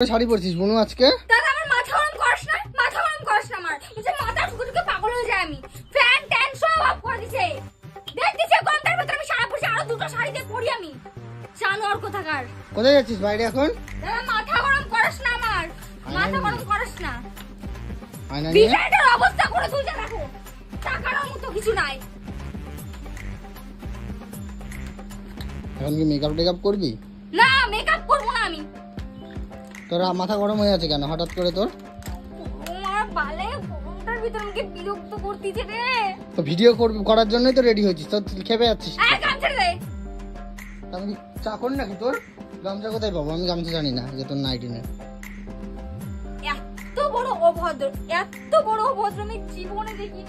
শাড়ি পরছিস বুনু আজকে? দাদা আমার মাথা গরম করিস না, মাথা গরম করিস না আমার। বুঝে মাথা ঠুকে পাগল হয়ে যায় আমি। ফ্যান ট্যান সব অফ করে দিছে। দেখতেছ ঘন্টার ভিতর আমি সারা পরছি, আরো দুটো শাড়ি দিয়ে পরি আমি। জানোয়ার কোথাকার। কোথায় যাচ্ছিস বাইরে এখন? দাদা মাথা গরম করিস না আমার। মাথা গরম করিস না। আয়না নিয়ে বিজয়টার অবস্থা করে তুই যা রাখো। টাকার মতো কিছু নাই। এখন কি মেকআপ টেকআপ করবি? না মেকআপ করব না আমি। তোর মাথা গরম হয়ে আছে কেন হঠাৎ করে তোর? আমার বালে ঘন্টার ভিতর আমাকে বিরক্ত করতেছে রে। তো ভিডিও করার জন্যই তো রেডি হয়েছিস, তো খেপে যাচ্ছিস। এই গামছা দে। আমি চাকর নাকি তোর? গামছা কোথায় পাবো? আমি গামছা জানি না যে তোর নাইটি নেই। এত বড় অভদ্র, এত বড় অভদ্র আমি জীবনে দেখি।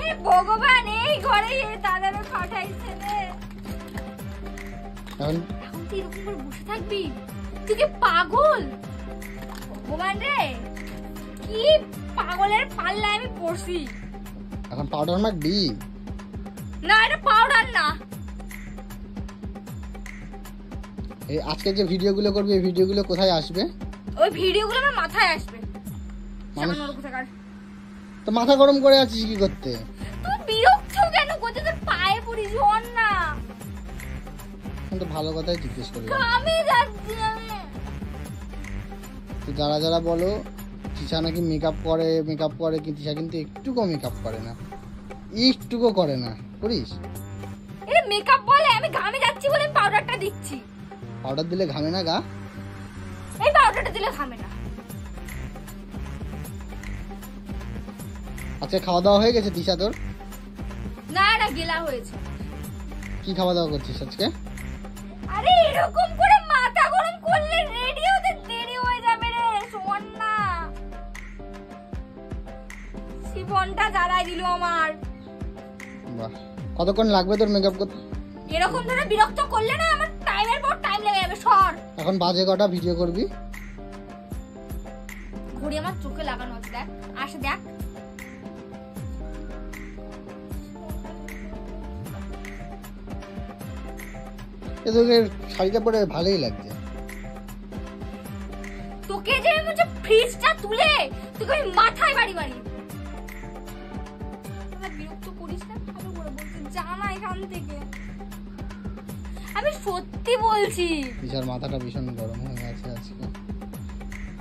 এ ভগবান এই ঘরে দাদারে পাঠাইছে রে। এখন তুই এরকম করে বসে থাকবি? তুই কি পাগল? ভগবান রে কি পাগলের পাল্লায় আমি পড়ছি। এখন পাউডার মাখবি? না এটা পাউডার না। এই আজকে যে ভিডিওগুলো করবি এই ভিডিওগুলো কোথায় আসবে? ওই ভিডিওগুলো আমার মাথায় আসবে। মানে সামান্য কোথাকার। তো মাথা গরম করে আছিস কি করতে? তুই বিরক্ত কেন করছিস? তোর পায়ে পড়ি জন না। কিন্তু ভালো কথাই জিজ্ঞেস করলাম। আমি যাচ্ছি আমি। তো যারা যারা বলো তিশা নাকি মেকআপ করে কি তিশা কিন্তু একটুকু মেকআপ করে না, একটুকু করে না। করিস? এটা মেকআপ বলে? আমি ঘামে যাচ্ছি বলে আমি পাউডারটা দিচ্ছি। পাউডার দিলে ঘামে না গা? এই পাউডারটা দিলে ঘামে না। আচ্ছা খাওয়া দাওয়া হয়ে গেছে তিশা তোর? না না গেলা হয়েছে। কি খাওয়া দাওয়া করছিস আজকে? আরে এরকম করে মাথা গরম করলে রেডি হতে দেরি হয়ে যাবে রে শোন না। জীবনটা জ্বালাই দিল আমার। বাহ, কতক্ষণ লাগবে তোর মেকআপ করতে? এরকম ধরে বিরক্ত করলে না আমার টাইমের পর টাইম লেগে যাবে। সর। এখন বাজে কটা? ভিডিও করবি? ঘড়ি আমার চোখে লাগানো আছে, দেখ আসে দেখ। এ তোকে শাড়িটা পরে ভালোই লাগছে। তোকে যে মুঝে ফ্রিজটা তুলে তোকে আমি মাথায় বাড়ি বাড়ি। তোরা বিরক্ত করিস না, ভালো করে বলছি জানা এখান থেকে। আমি সত্যি বলছি। তিশার মাথাটা ভীষণ গরম হয়ে আছে আজকে।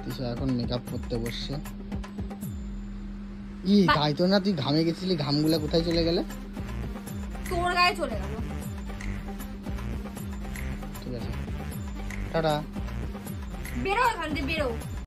তিশা এখন মেকআপ করতে বসছে। গায়ে তো না, তুই ঘামে গেছিলি, ঘামগুলা কোথায় চলে গেলে? তোর গায়ে চলে গেল। ঠিক আছে, টাটা। বেরো এখান থেকে বেরো।